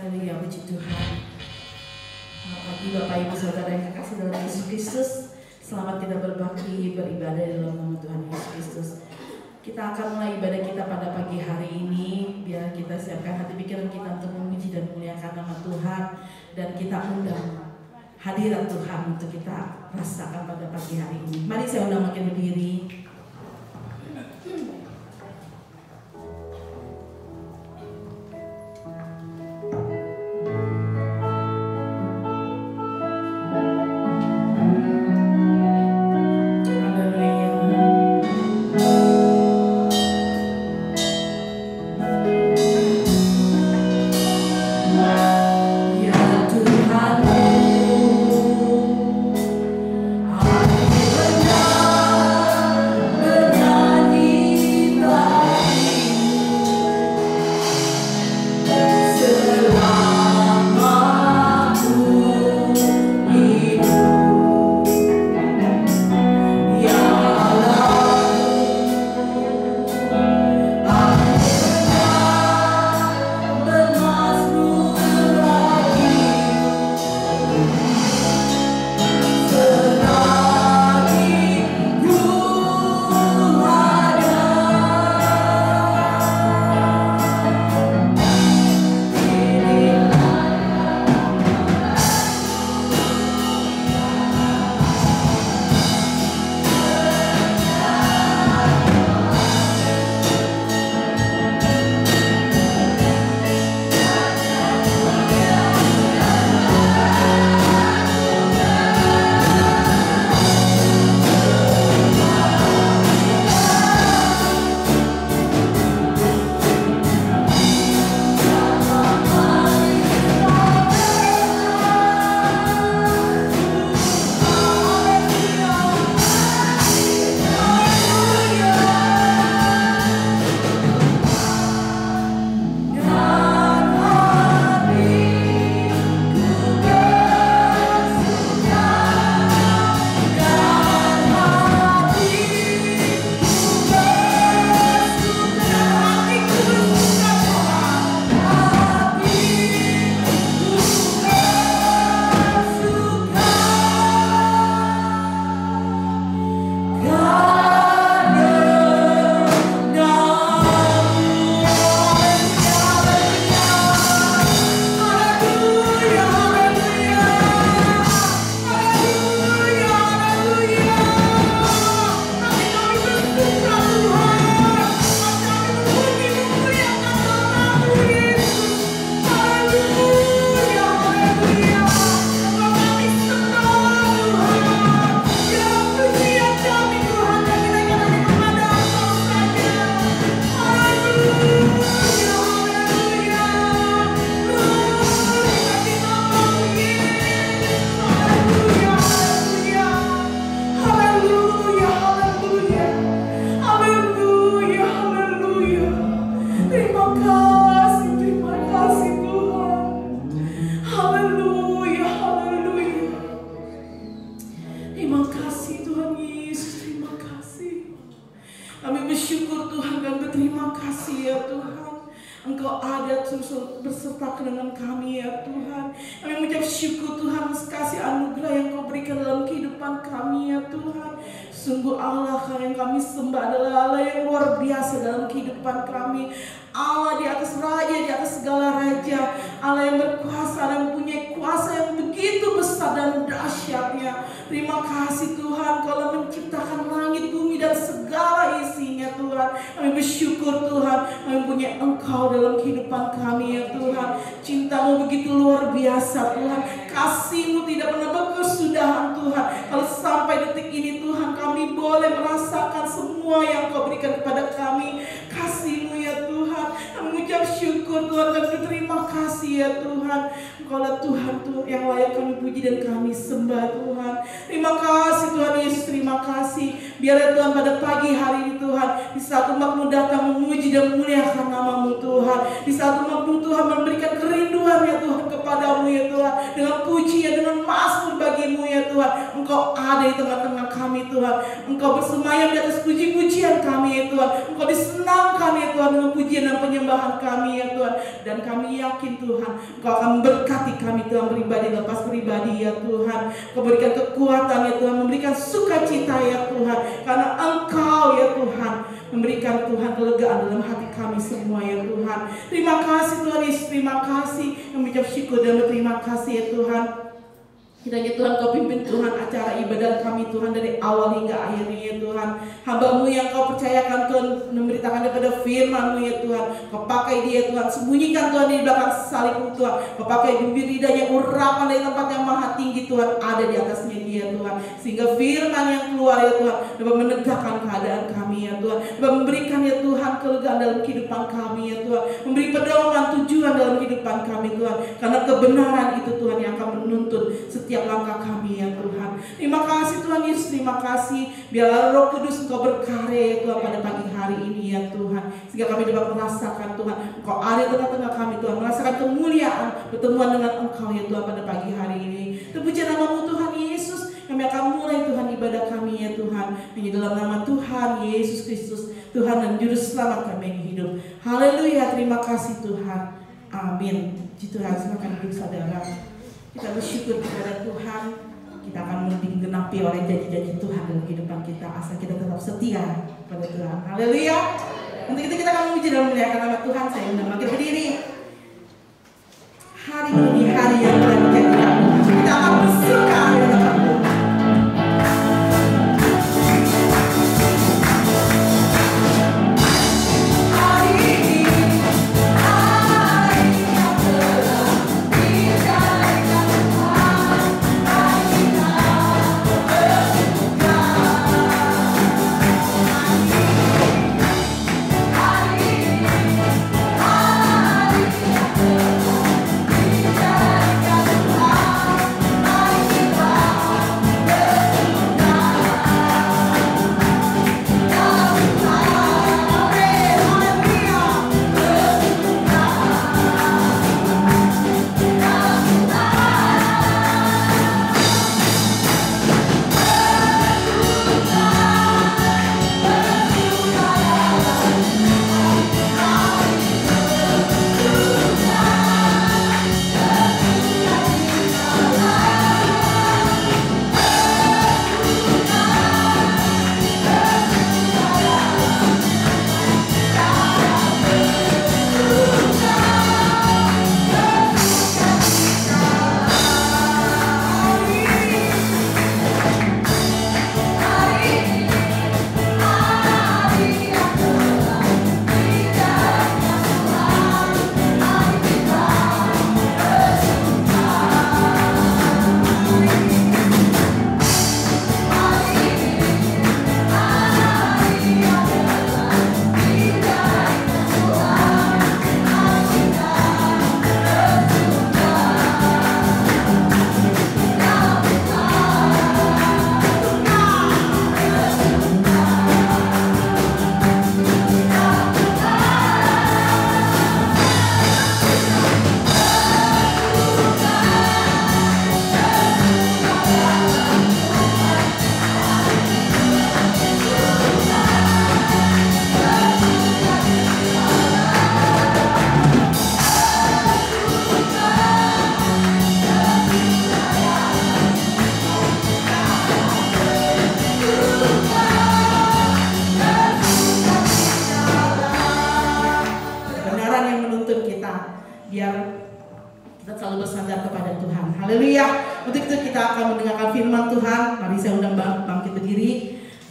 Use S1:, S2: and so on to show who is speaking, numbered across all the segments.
S1: Haleluya, puji Tuhan. Pagi Bapak Ibu Saudara yang kekasih dalam Yesus Kristus, selamat kita berbakti beribadah dalam nama Tuhan Yesus Kristus. Kita akan mulai ibadah kita pada pagi hari ini. Biar kita siapkan hati pikiran kita untuk memuji dan memuliakan nama Tuhan, dan kita undang hadirat Tuhan untuk kita rasakan pada pagi hari ini. Mari saya undang makin berdiri.
S2: Di saat umat Tuhan memberikan kerinduan ya Tuhan kepada
S1: kepadamu ya Tuhan, dengan pujian, dengan mazmur bagimu ya Tuhan. Engkau ada di tengah-tengah kami Tuhan. Engkau bersemayam di atas puji-pujian kami ya Tuhan. Engkau disenangkan ya Tuhan dengan pujian dan penyembahan kami ya Tuhan. Dan kami yakin Tuhan, Engkau akan memberkati kami Tuhan, pribadi lepas pribadi ya Tuhan. Engkau berikan kekuatan ya Tuhan, memberikan sukacita ya Tuhan. Karena Engkau ya Tuhan memberikan Tuhan kelegaan dalam hati kami semua ya Tuhan. Terima kasih Tuhan Yesus, terima kasih. Kami ucap syukur dan berterima kasih ya Tuhan. Kiranya Tuhan Kau pimpin Tuhan acara ibadah kami Tuhan dari awal hingga akhirnya ya Tuhan. Hamba-Mu yang Kau percayakan Tuhan memberitakan daripada firman-Mu ya Tuhan. Kau pakai dia Tuhan, sembunyikan Tuhan di belakang salib Tuhan. Kau pakai bibir lidahnya, urapan dari tempat yang maha tinggi Tuhan ada di atasnya dia Tuhan. Sehingga firman yang keluar ya Tuhan dapat menegakkan keadaan kami ya Tuhan. Dapat memberikan ya Tuhan kelegaan dalam kehidupan kami ya Tuhan. Memberi pedoman tujuan dalam kehidupan kami Tuhan. Karena kebenaran itu Tuhan yang akan menuntun setiap langkah kami ya Tuhan. Terima kasih Tuhan Yesus, terima kasih. Biarlah Roh Kudus Engkau berkarya ya Tuhan pada pagi hari ini ya Tuhan. Sehingga kami dapat merasakan Tuhan Engkau ada di tengah-tengah kami Tuhan. Merasakan kemuliaan pertemuan dengan Engkau ya Tuhan pada pagi hari ini. Terpuji nama-Mu Tuhan Yesus. Kami akan mulai Tuhan ibadah kami ya Tuhan. Hanya dalam nama Tuhan Yesus Kristus, Tuhan dan Juru Selamat kami yang hidup. Haleluya, terima kasih Tuhan. Amin. Puji Tuhan, silakan duduk saudara. Kita bersyukur kepada Tuhan. Kita akan menggenapi oleh janji-janji Tuhan dalam kehidupan kita, asal kita tetap setia pada Tuhan. Haleluya. Untuk itu kita akan memuji dan memuliakan nama Tuhan. Saya undang kita berdiri. Hari ini hari yang telah dijadikan Tuhan. Kita akan bersuka di hadapan Tuhan.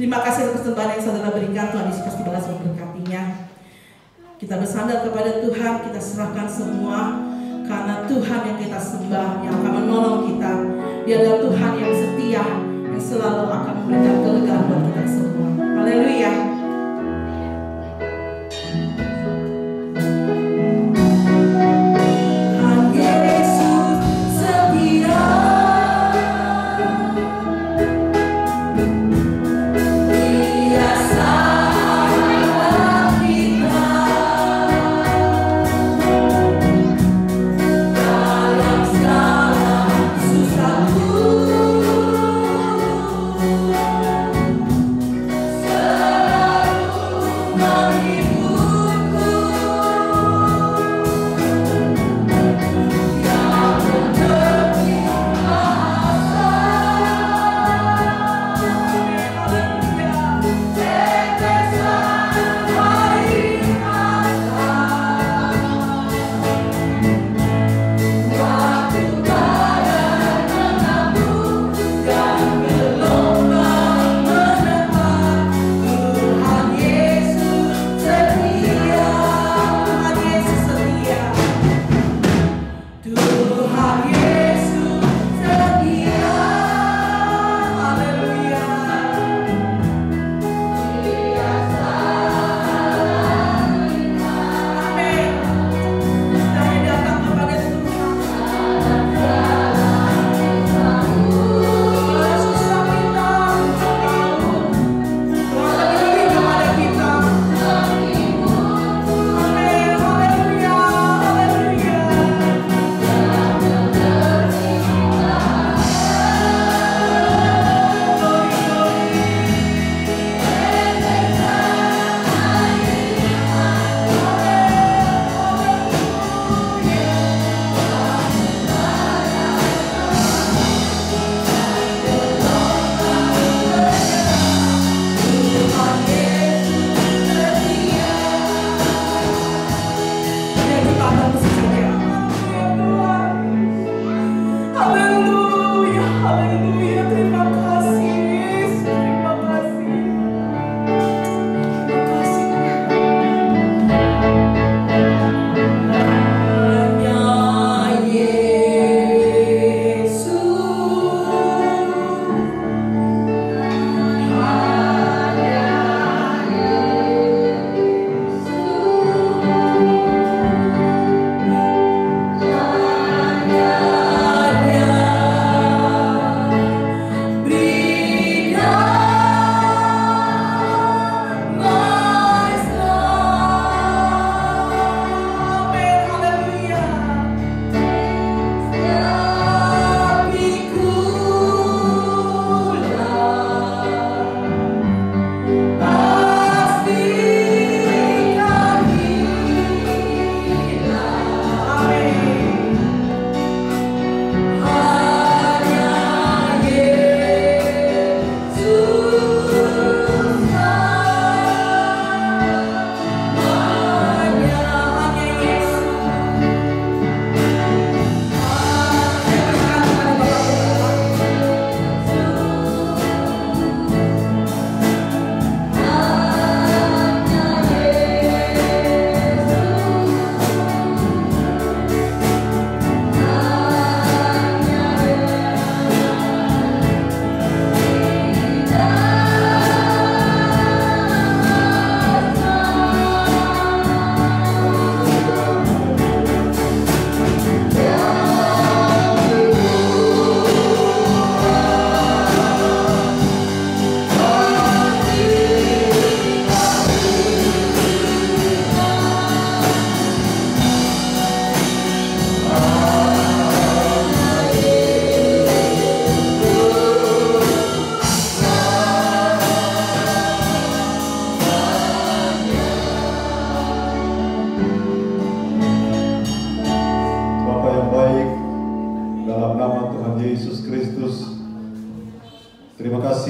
S1: Terima kasih atas persembahan yang saudara berikan. Tuhan Yesus pasti balas memberkatinya. Kita bersandar kepada Tuhan, kita serahkan semua. Karena Tuhan yang kita sembah, yang akan menolong kita. Dia adalah Tuhan yang setia, yang selalu akan memberikan kelegaan buat kita semua. Haleluya.
S2: Dalam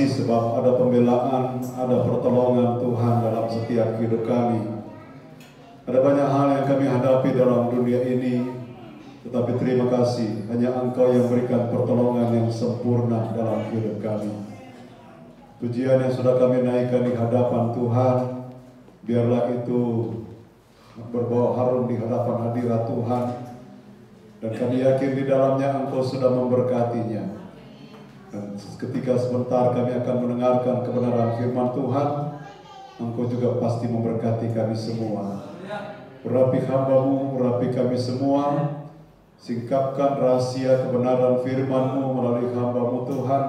S2: kasih sebab ada pembelaan, ada pertolongan Tuhan dalam setiap hidup kami. Ada banyak hal yang kami hadapi dalam dunia ini, tetapi terima kasih, hanya Engkau yang berikan pertolongan yang sempurna dalam hidup kami. Pujian yang sudah kami naikkan di hadapan Tuhan, biarlah itu berbau harum di hadapan hadirat Tuhan, dan kami yakin di dalamnya Engkau sudah memberkatinya. Dan ketika sebentar kami akan mendengarkan kebenaran firman Tuhan, Engkau juga pasti memberkati kami semua. Urapi hamba-Mu, urapi kami semua, singkapkan rahasia kebenaran firman-Mu melalui hamba-Mu Tuhan.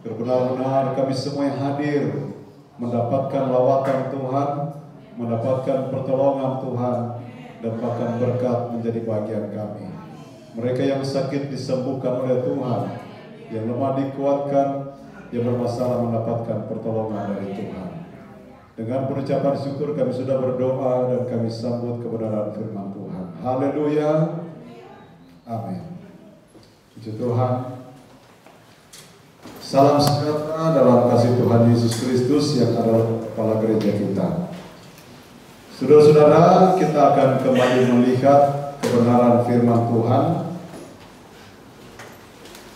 S2: Benar-benar kami semua yang hadir mendapatkan lawatan Tuhan, mendapatkan pertolongan Tuhan, dan bahkan berkat menjadi bagian kami. Mereka yang sakit disembuhkan oleh Tuhan, yang lemah dikuatkan, yang bermasalah mendapatkan pertolongan dari Tuhan. Dengan pengucapan syukur kami sudah berdoa dan kami sambut kebenaran firman Tuhan. Haleluya. Amin. Puji Tuhan. Salam sejahtera dalam kasih Tuhan Yesus Kristus yang adalah kepala gereja kita. Saudara-saudara, kita akan kembali melihat kebenaran firman Tuhan.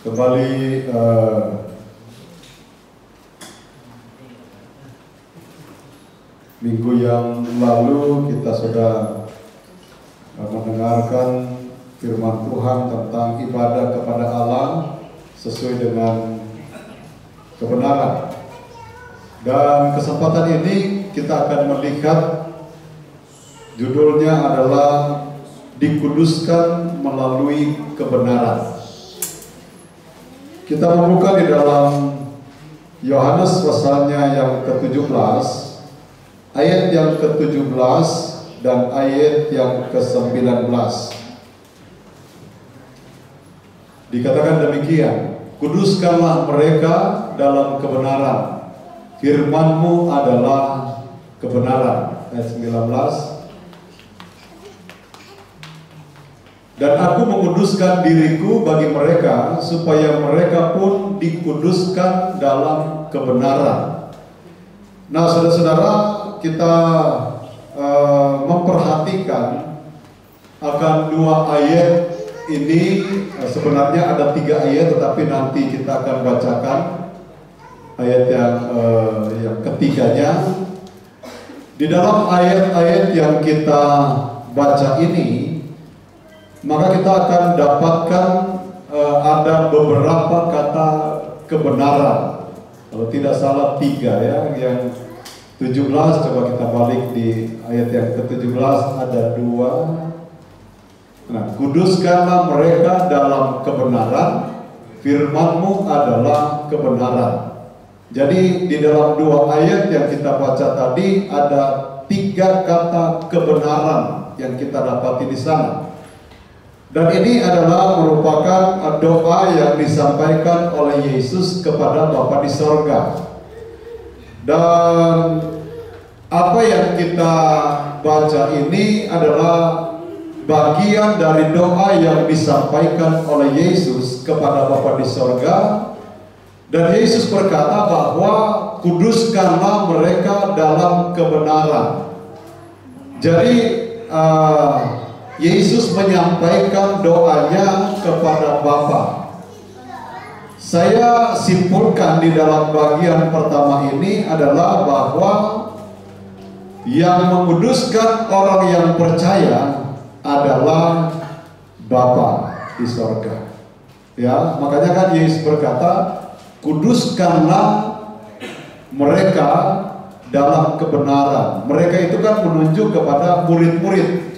S2: Kembali minggu yang lalu kita sudah mendengarkan firman Tuhan tentang ibadah kepada Allah sesuai dengan kebenaran. Dan kesempatan ini kita akan melihat judulnya adalah dikuduskan melalui kebenaran. Kita membuka di dalam Yohanes pasalnya yang ke-17, ayat yang ke-17 dan ayat yang ke-19. Dikatakan demikian, kuduskanlah mereka dalam kebenaran, firman-Mu adalah kebenaran. Ayat 19. Dan aku menguduskan diriku bagi mereka, supaya mereka pun dikuduskan dalam kebenaran. Nah, saudara-saudara, kita memperhatikan akan dua ayat ini. Sebenarnya ada 3 ayat, tetapi nanti kita akan bacakan ayat yang ketiganya. Di dalam ayat-ayat yang kita baca ini, maka kita akan dapatkan ada beberapa kata kebenaran. Kalau tidak salah 3 ya. Yang 17, coba kita balik di ayat yang ke-17, ada 2. Nah, kuduskanlah mereka dalam kebenaran, firman-Mu adalah kebenaran. Jadi di dalam 2 ayat yang kita baca tadi ada 3 kata kebenaran yang kita dapati di sana. Dan ini adalah merupakan doa yang disampaikan oleh Yesus kepada Bapa di sorga. Dan apa yang kita baca ini adalah bagian dari doa yang disampaikan oleh Yesus kepada Bapa di sorga. Dan Yesus berkata bahwa kuduskanlah mereka dalam kebenaran. Jadi Yesus menyampaikan doanya kepada Bapa. Saya simpulkan di dalam bagian pertama ini adalah bahwa yang menguduskan orang yang percaya adalah Bapa di sorga. Ya, makanya kan Yesus berkata, kuduskanlah mereka dalam kebenaran. Mereka itu kan menunjuk kepada murid-murid,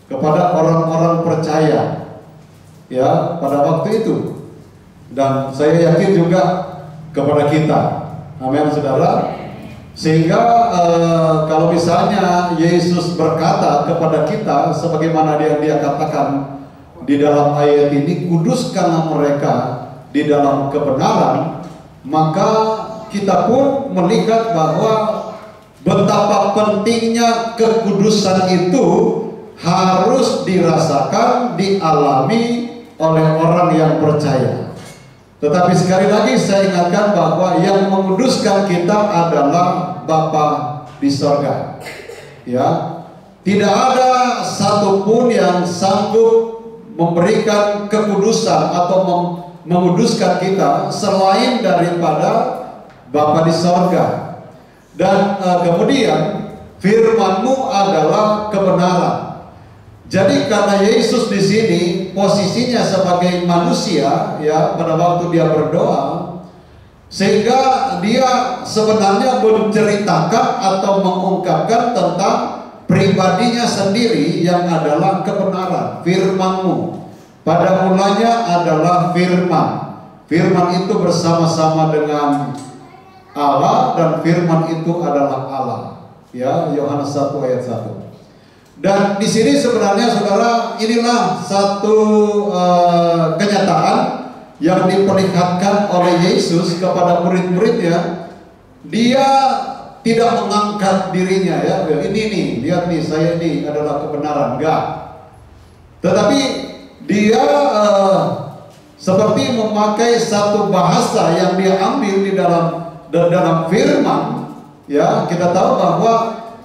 S2: kepada orang-orang percaya, ya, pada waktu itu. Dan saya yakin juga kepada kita, amin saudara. Sehingga kalau misalnya Yesus berkata kepada kita, sebagaimana dia katakan di dalam ayat ini, kuduskanlah mereka di dalam kebenaran, maka kita pun melihat bahwa betapa pentingnya kekudusan itu harus dirasakan, dialami oleh orang yang percaya. Tetapi sekali lagi saya ingatkan bahwa yang menguduskan kita adalah Bapa di sorga. Ya, tidak ada satupun yang sanggup memberikan kekudusan atau menguduskan kita selain daripada Bapa di sorga. Dan kemudian firman-Mu adalah kebenaran. Jadi karena Yesus di sini posisinya sebagai manusia, ya, pada waktu dia berdoa, sehingga dia sebenarnya menceritakan atau mengungkapkan tentang pribadinya sendiri yang adalah kebenaran, firman-Mu. Pada mulanya adalah firman. Firman itu bersama-sama dengan Allah dan firman itu adalah Allah. Ya, Yohanes 1 ayat 1. Dan di sini sebenarnya saudara, inilah satu kenyataan yang diperlihatkan oleh Yesus kepada murid-muridnya. Dia tidak mengangkat dirinya, ya, ini nih, lihat nih, saya ini adalah kebenaran, enggak. Tetapi dia seperti memakai satu bahasa yang dia ambil di dalam firman. Ya, kita tahu bahwa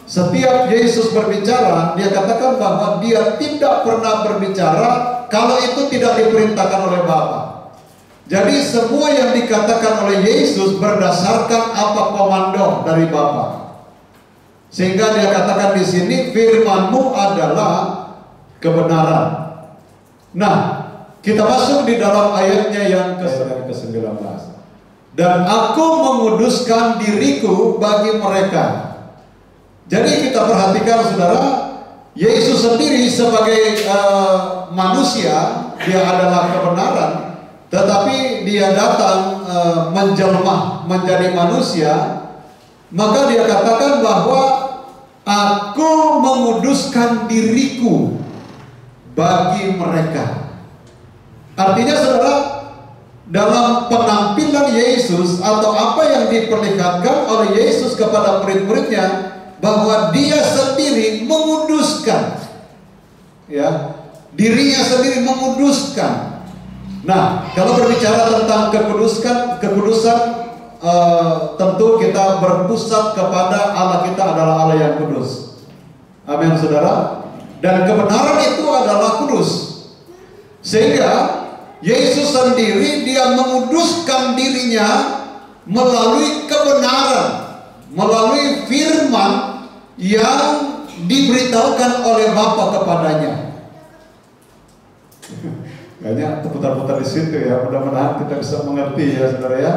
S2: setiap Yesus berbicara, dia katakan bahwa dia tidak pernah berbicara kalau itu tidak diperintahkan oleh Bapa. Jadi semua yang dikatakan oleh Yesus berdasarkan apa komando dari Bapa. Sehingga dia katakan di sini, firman-Mu adalah kebenaran. Nah, kita masuk di dalam ayatnya yang ke-19. Dan aku menguduskan diriku bagi mereka. Jadi kita perhatikan saudara, Yesus sendiri sebagai manusia, dia adalah kebenaran, tetapi dia datang menjelma menjadi manusia. Maka dia katakan bahwa aku menguduskan diriku bagi mereka. Artinya saudara, dalam penampilan Yesus atau apa yang diperlihatkan oleh Yesus kepada murid-muridnya, bahwa dia sendiri menguduskan, ya, dirinya sendiri menguduskan. Nah, kalau berbicara tentang kekudusan, tentu kita berpusat kepada Allah, kita adalah Allah yang kudus. Amin, saudara. Dan kebenaran itu adalah kudus. Sehingga Yesus sendiri dia menguduskan dirinya melalui kebenaran, melalui firman yang diberitahukan oleh Bapa kepadanya. Kayaknya terputar-putar di situ ya, mudah-mudahan kita bisa mengerti ya saudara ya.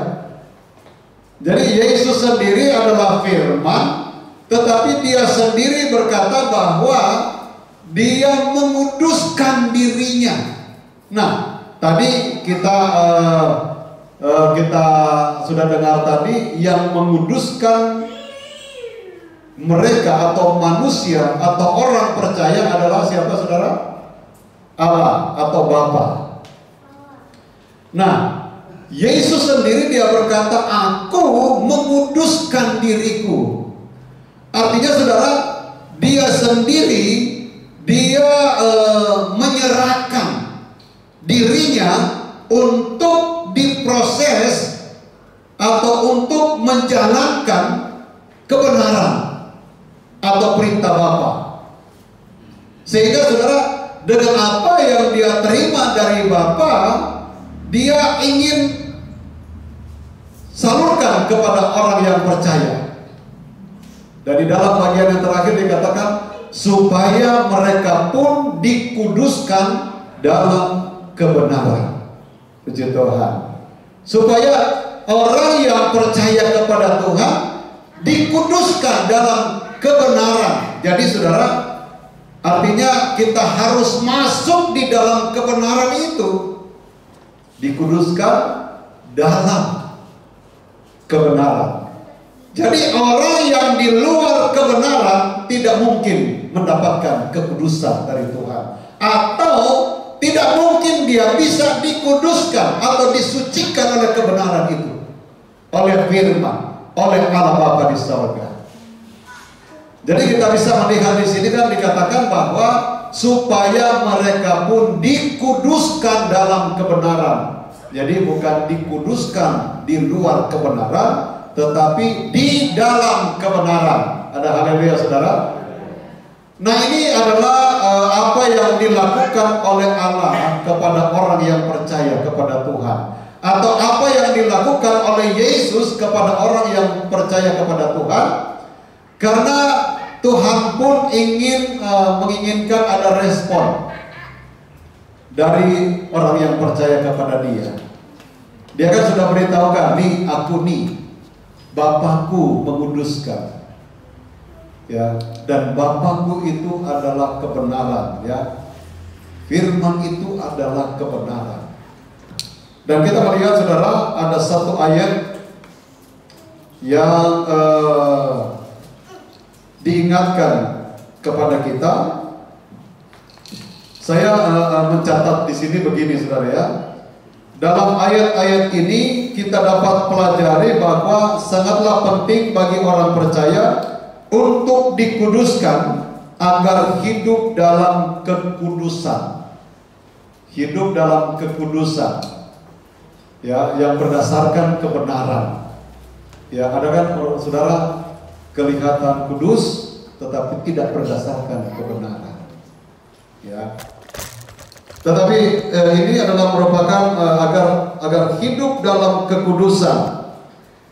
S2: Jadi Yesus sendiri adalah firman, tetapi dia sendiri berkata bahwa dia menguduskan dirinya. Nah, tadi kita sudah dengar tadi, yang menguduskan mereka atau manusia atau orang percaya adalah siapa saudara? Allah atau Bapa. Nah, Yesus sendiri dia berkata, aku menguduskan diriku. Artinya saudara, dia sendiri dia menyerahkan dirinya untuk diproses atau untuk menjalankan kebenaran atau perintah Bapa. Sehingga saudara, dengan apa yang dia terima dari Bapa, dia ingin salurkan kepada orang yang percaya. Dan di dalam bagian yang terakhir dikatakan, supaya mereka pun dikuduskan dalam kebenaran. Puji Tuhan. Supaya orang yang percaya kepada Tuhan dikuduskan dalam kebenaran. Jadi saudara, artinya kita harus masuk di dalam kebenaran itu, dikuduskan dalam kebenaran. Jadi orang yang di luar kebenaran tidak mungkin mendapatkan kekudusan dari Tuhan, atau tidak mungkin dia bisa dikuduskan atau disucikan oleh kebenaran itu, oleh firman, oleh Allah Bapa di sorga. Jadi kita bisa melihat di sini kan dikatakan bahwa supaya mereka pun dikuduskan dalam kebenaran. Jadi bukan dikuduskan di luar kebenaran, tetapi di dalam kebenaran. Ada haleluya saudara. Nah ini adalah apa yang dilakukan oleh Allah kepada orang yang percaya kepada Tuhan, atau apa yang dilakukan oleh Yesus kepada orang yang percaya kepada Tuhan. Karena Tuhan pun menginginkan ada respon dari orang yang percaya kepada Dia. Dia kan sudah beritahukan, nih aku nih, Bapakku menguduskan, ya, dan Bapakku itu adalah kebenaran, ya. Firman itu adalah kebenaran. Dan kita melihat saudara, ada satu ayat yang diingatkan kepada kita. Saya mencatat di sini begini saudara, ya. Dalam ayat-ayat ini kita dapat pelajari bahwa sangatlah penting bagi orang percaya untuk dikuduskan agar hidup dalam kekudusan. Hidup dalam kekudusan, ya, yang berdasarkan kebenaran. Ya, ada kan saudara kelihatan kudus tetapi tidak berdasarkan kebenaran. Ya. Tetapi ini adalah merupakan agar hidup dalam kekudusan.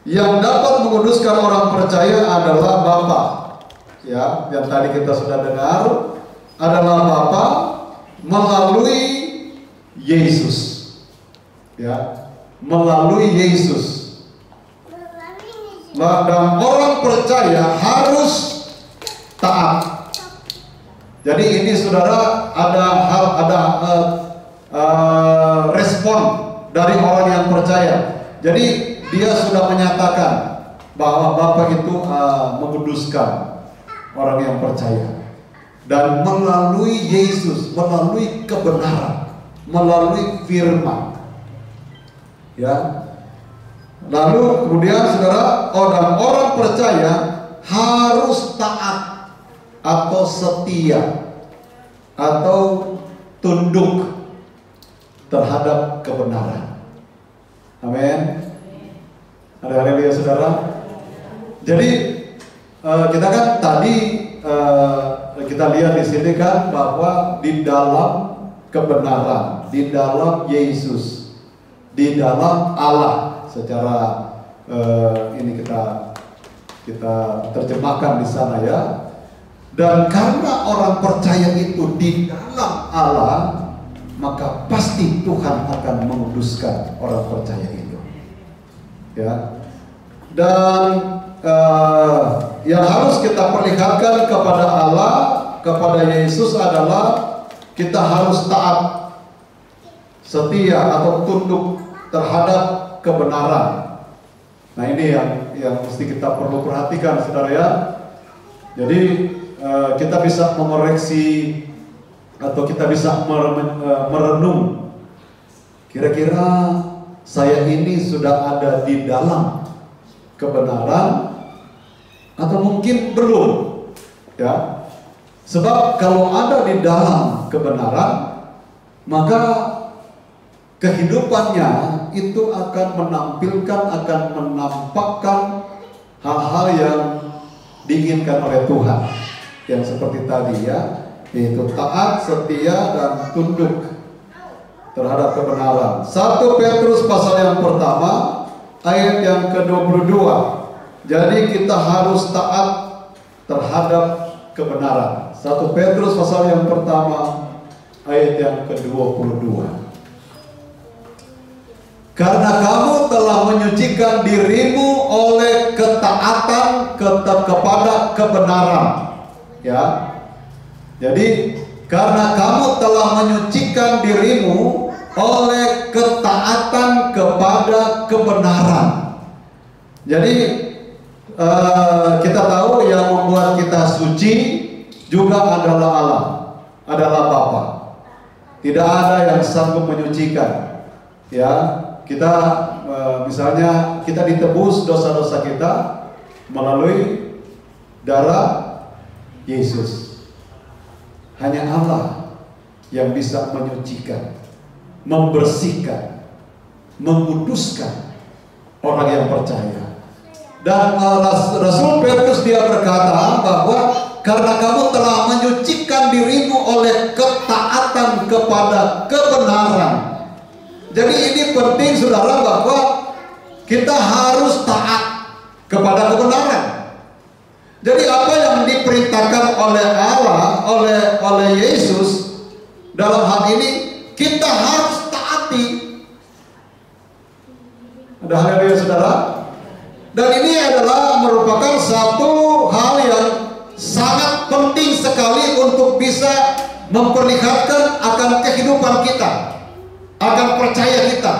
S2: Yang dapat menguduskan orang percaya adalah Bapa. Ya, yang tadi kita sudah dengar adalah Bapa melalui Yesus. Ya, melalui Yesus. Dan orang percaya harus taat. Jadi ini saudara ada respon dari orang yang percaya. Jadi dia sudah menyatakan bahwa Bapa itu menguduskan orang yang percaya, dan melalui Yesus, melalui kebenaran, melalui firman. Ya. Lalu kemudian saudara, orang percaya harus taat atau setia atau tunduk terhadap kebenaran. Amin. Ada haleluya saudara. Jadi kita kan tadi kita lihat di sini kan bahwa di dalam kebenaran, di dalam Yesus, di dalam Allah, secara ini kita terjemahkan di sana, ya. Dan karena orang percaya itu di dalam Allah, maka pasti Tuhan akan menguduskan orang percaya itu, ya. Dan yang harus kita perlihatkan kepada Allah, kepada Yesus adalah kita harus taat, setia atau tunduk terhadap kebenaran. Nah ini yang mesti kita perlu perhatikan saudara, ya. Jadi kita bisa mengoreksi atau kita bisa merenung, kira-kira saya ini sudah ada di dalam kebenaran atau mungkin belum, ya. Sebab kalau ada di dalam kebenaran, maka kehidupannya itu akan menampilkan, akan menampakkan hal-hal yang diinginkan oleh Tuhan, yang seperti tadi, ya, yaitu taat, setia, dan tunduk terhadap kebenaran. 1 Petrus pasal yang pertama ayat yang ke-22. Jadi kita harus taat terhadap kebenaran. 1 Petrus pasal yang pertama ayat yang ke-22. Karena kamu telah menyucikan dirimu oleh ketaatan kepada kebenaran, ya. Jadi karena kamu telah menyucikan dirimu oleh ketaatan kepada kebenaran. Jadi kita tahu yang membuat kita suci juga adalah Allah, adalah Bapa. Tidak ada yang sanggup menyucikan, ya. Kita misalnya kita ditebus dosa-dosa kita melalui darah Yesus. Hanya Allah yang bisa menyucikan, membersihkan, menguduskan orang yang percaya. Dan Rasul Petrus dia berkata bahwa karena kamu telah menyucikan dirimu oleh ketaatan kepada kebenaran. Jadi ini penting saudara, bahwa kita harus taat kepada kebenaran. Jadi apa yang diperintahkan oleh Allah, oleh Yesus dalam hal ini, kita harus taati. Ada hal yang saudara? Dan ini adalah merupakan satu hal yang sangat penting sekali untuk bisa memperlihatkan akan kehidupan kita, akan percaya kita.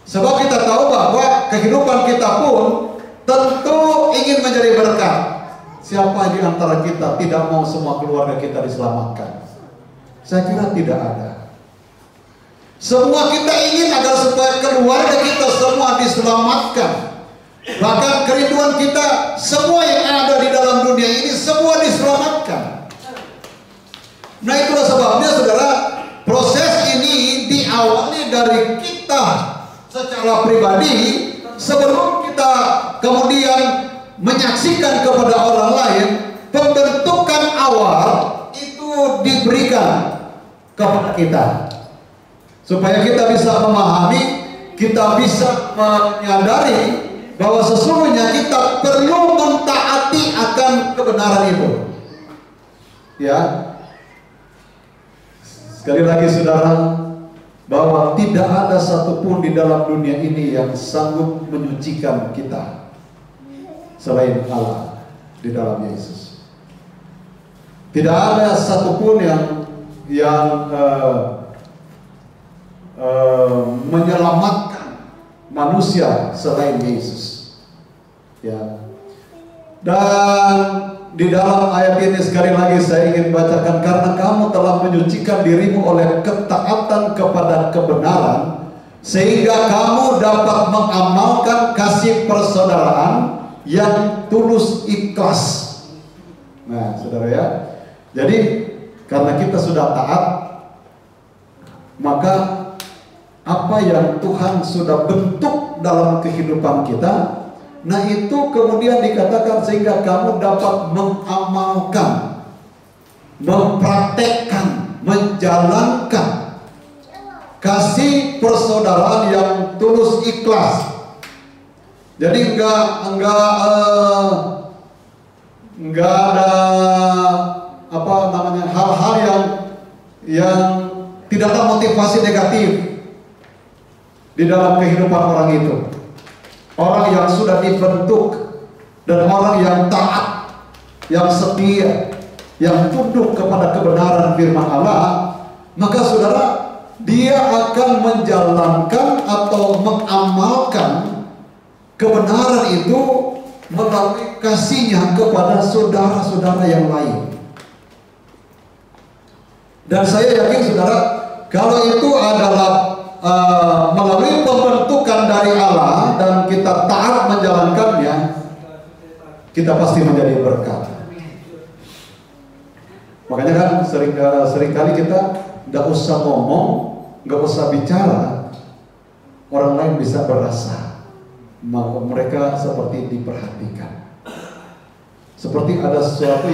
S2: Sebab kita tahu bahwa kehidupan kita pun tentu ingin menjadi berkat. Siapa di antara kita tidak mau semua keluarga kita diselamatkan? Saya kira tidak ada. Semua kita ingin agar supaya keluarga kita semua diselamatkan. Bahkan kerinduan kita, semua yang ada di dalam dunia ini semua diselamatkan. Nah, itulah sebabnya saudara, proses ini diawali dari kita secara pribadi, sebelum kita kemudian menyaksikan kepada orang lain. Pembentukan awal itu diberikan kepada kita, supaya kita bisa memahami, kita bisa menyadari bahwa sesungguhnya kita perlu mentaati akan kebenaran itu. Ya, sekali lagi saudara, bahwa tidak ada satupun di dalam dunia ini yang sanggup menyucikan kita selain Allah di dalam Yesus. Tidak ada satupun yang menyelamatkan manusia selain Yesus. Ya. Dan di dalam ayat ini sekali lagi saya ingin bacakan, karena kamu telah menyucikan dirimu oleh ketaatan kepada kebenaran, sehingga kamu dapat mengamalkan kasih persaudaraan yang tulus ikhlas. Nah, saudara ya, jadi karena kita sudah taat, maka apa yang Tuhan sudah bentuk dalam kehidupan kita, nah itu kemudian dikatakan sehingga kamu dapat mengamalkan, mempraktekkan, menjalankan kasih persaudaraan yang tulus ikhlas. Jadi enggak ada apa namanya, hal-hal yang tidak ada motivasi negatif di dalam kehidupan orang itu. Orang yang sudah dibentuk dan orang yang taat, yang setia, yang tunduk kepada kebenaran firman Allah, maka saudara, dia akan menjalankan atau mengamalkan kebenaran itu melalui kasihnya kepada saudara-saudara yang lain. Dan saya yakin saudara, kalau itu adalah melalui pembentukan dari Allah dan kita taat menjalankannya, kita pasti menjadi berkat. Makanya kan seringkali kita nggak usah ngomong, nggak usah bicara, orang lain bisa berasa mereka seperti diperhatikan, seperti ada sesuatu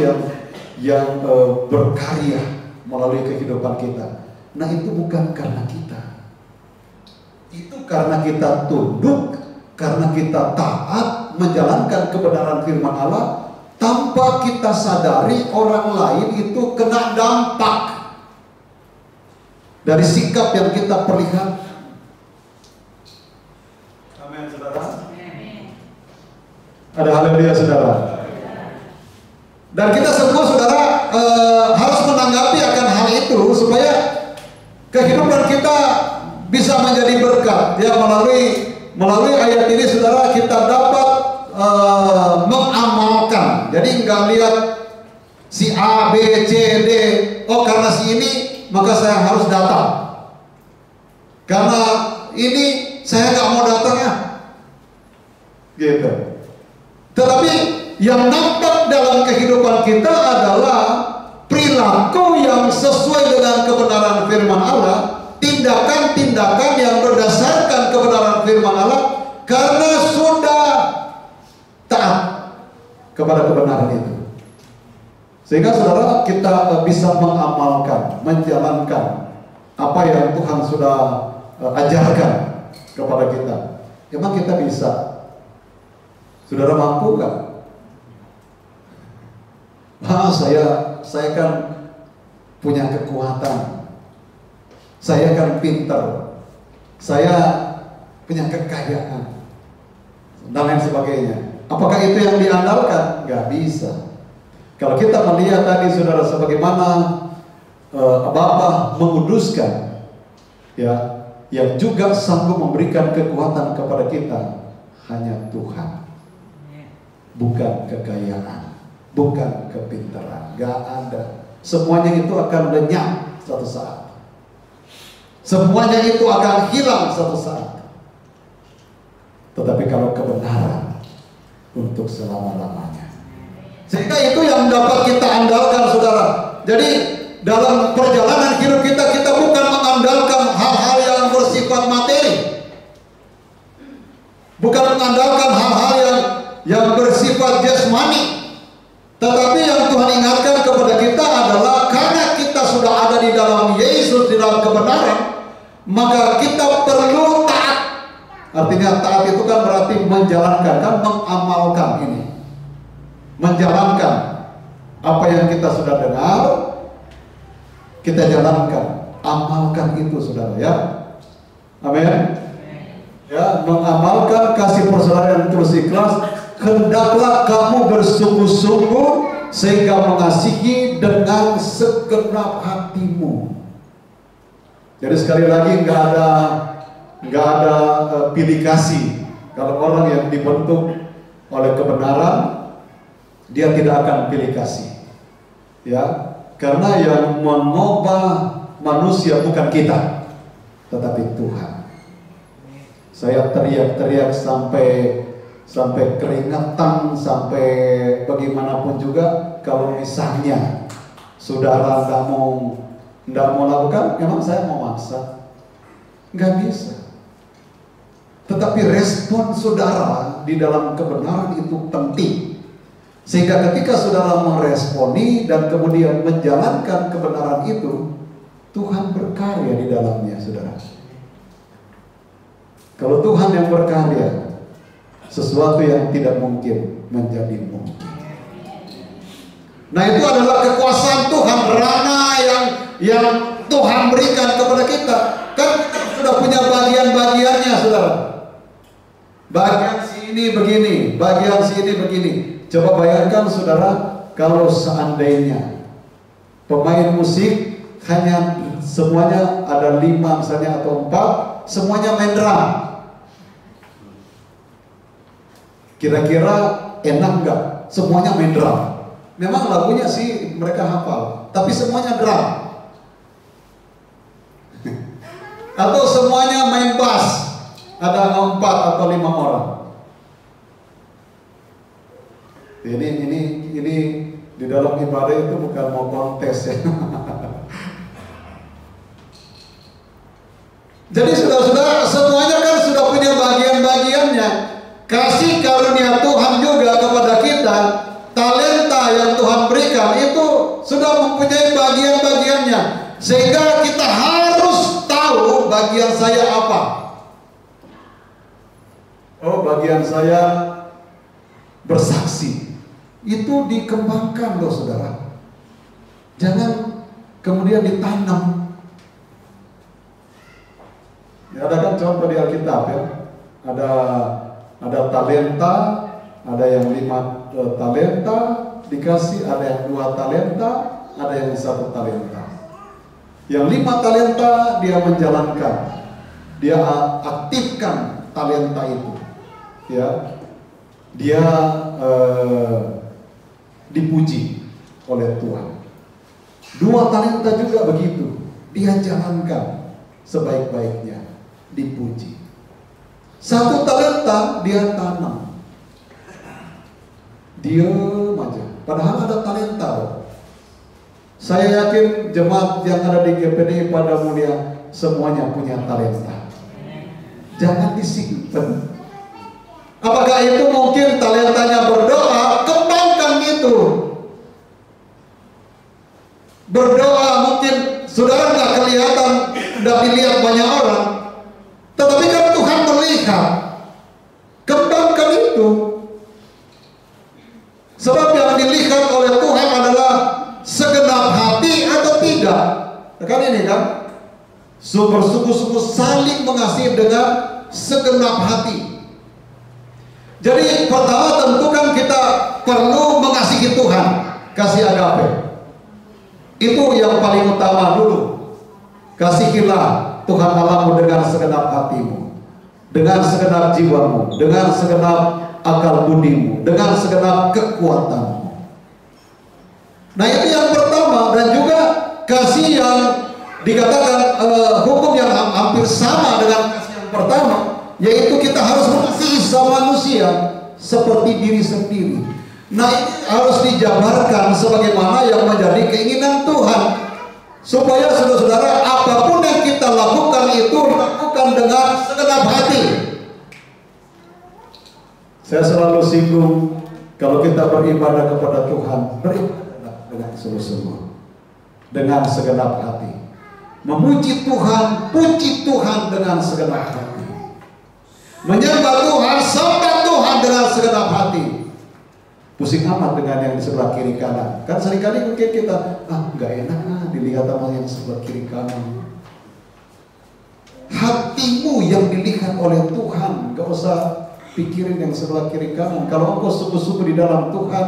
S2: yang berkarya melalui kehidupan kita. Nah, itu bukan karena kita. Itu karena kita tunduk, karena kita taat menjalankan kebenaran firman Allah, tanpa kita sadari orang lain itu kena dampak dari sikap yang kita perlihatkan. Amin, saudara. Ada haleluya, saudara. Dan kita semua saudara harus menanggapi akan hal itu supaya kehidupan kita bisa menjadi berkat. Ya, melalui ayat ini saudara, kita dapat mengamalkan. Jadi nggak lihat si A, B, C, D, oh karena si ini maka saya harus datang, karena ini saya nggak mau datang ya, gitu. Tetapi yang nampak dalam kehidupan kita adalah perilaku yang sesuai dengan kebenaran firman Allah, tindakan-tindakan yang berdasarkan kebenaran firman Allah karena sudah taat kepada kebenaran itu. Sehingga saudara, kita bisa mengamalkan, menjalankan apa yang Tuhan sudah ajarkan kepada kita. Emang kita bisa? Saudara mampu nggak? Saya kan punya kekuatan, saya kan pintar, saya punya kekayaan, dan lain sebagainya. Apakah itu yang diandalkan? Nggak bisa. Kalau kita melihat tadi saudara, sebagaimana Bapa menguduskan, ya, yang juga sanggup memberikan kekuatan kepada kita hanya Tuhan, bukan kekayaan, bukan kepintaran, nggak ada. Semuanya itu akan lenyap suatu saat. Semuanya itu akan hilang suatu saat. Tetapi kalau kebenaran untuk selama-lamanya. Sehingga itu yang dapat kita andalkan, saudara. Jadi dalam perjalanan hidup kita, kita bukan mengandalkan hal-hal yang bersifat materi, bukan mengandalkan hal-hal yang bersifat jasmani. Tetapi yang Tuhan ingatkan kepada kita adalah karena kita sudah ada di dalam Yesus, di dalam kebenaran, maka kita perlu taat. Artinya taat itu kan berarti menjalankan, kan mengamalkan ini. Menjalankan apa yang kita sudah dengar, kita jalankan, amalkan itu, saudara, ya. Amin. Ya, mengamalkan kasih persaudaraan terus ikhlas. Hendaklah kamu bersungguh-sungguh sehingga mengasihi dengan segenap hatimu. Jadi sekali lagi nggak ada pilih kasih. Kalau orang yang dibentuk oleh kebenaran, dia tidak akan pilih kasih, ya, karena yang mengubah manusia bukan kita, tetapi Tuhan. Saya teriak-teriak sampai keringetan, sampai bagaimanapun juga, kalau misalnya saudara nggak mau lakukan, memang saya mau maksa, nggak bisa. Tetapi respon saudara di dalam kebenaran itu penting. Sehingga ketika saudara meresponi dan kemudian menjalankan kebenaran itu, Tuhan berkarya di dalamnya, saudara. Kalau Tuhan yang berkarya, sesuatu yang tidak mungkin menjadi mungkin. Nah, itu adalah kekuasaan Tuhan, rana yang Tuhan berikan kepada kita. Kan kita sudah punya bagian-bagiannya, saudara. Bagian sini begini, bagian sini begini. Coba bayangkan, saudara, kalau seandainya pemain musik hanya semuanya ada 5 misalnya atau 4, semuanya main drum. Kira-kira enak nggak? Semuanya main drum. Memang lagunya sih mereka hafal, tapi semuanya drum. Atau semuanya main bass, ada 4 atau 5 orang. Ini di dalam ibadah itu bukan mau kontes, ya. Jadi saudara-saudara, semuanya kan sudah punya bagian-bagiannya. Kasih karunia Tuhan juga kepada kita, talenta yang Tuhan berikan itu sudah mempunyai bagian-bagiannya. Sehingga kita harus tahu bagian saya apa. Oh, bagian saya bersaksi. Itu dikembangkan loh, saudara. Jangan kemudian ditanam. Ya, ada kan contoh di Alkitab, ya. Ada talenta, ada yang 5 talenta dikasih, ada yang 2 talenta, ada yang 1 talenta. Yang 5 talenta dia menjalankan, dia aktifkan talenta itu, ya. Dia dipuji oleh Tuhan. 2 talenta juga begitu, dia jalankan sebaik-baiknya, dipuji. 1 talenta dia tanam, diam aja, padahal ada talenta. Saya yakin jemaat yang ada di GPD pada mulia semuanya punya talenta. jangan disimpan. Apakah itu mungkin talentanya berdoa? Kembangkan itu. Berdoa mungkin saudara nggak kelihatan, nggak dilihat banyak orang, tetapi kan Tuhan melihat. Kembangkan itu. Sebab yang dilihat oleh Tuhan adalah segenap hati atau tidak. Kan ini kan, bersungguh-sungguh saling mengasihi dengan segenap hati. Jadi pertama tentu kan kita perlu mengasihi Tuhan, kasih agape. Itu yang paling utama dulu. Kasihilah Tuhan Allahmu dengan segenap hatimu, dengan segenap jiwamu, dengan segenap akal budimu, dengan segenap kekuatanmu. Nah itu yang pertama. Dan juga kasih yang dikatakan hukum yang hampir sama dengan kasih yang pertama, yaitu kita harus mengasihi sama manusia seperti diri sendiri. Nah ini harus dijabarkan sebagaimana yang menjadi keinginan Tuhan, supaya saudara-saudara apapun yang kita lakukan itu lakukan dengan segenap hati. Saya selalu singgung kalau kita beribadah kepada Tuhan, beribadah dengan sungguh-sungguh, dengan segenap hati. Memuji Tuhan, puji Tuhan dengan segenap hati. Menyembah Tuhan, sembah Tuhan dengan segenap hati. Pusing amat dengan yang di sebelah kiri kanan. Kan seringkali mungkin kita nggak enak dilihat sama yang sebelah kiri kanan. Hatimu yang dilihat oleh Tuhan, nggak usah pikirin yang sebelah kiri kanan. Kalau engkau sungguh-sungguh di dalam Tuhan,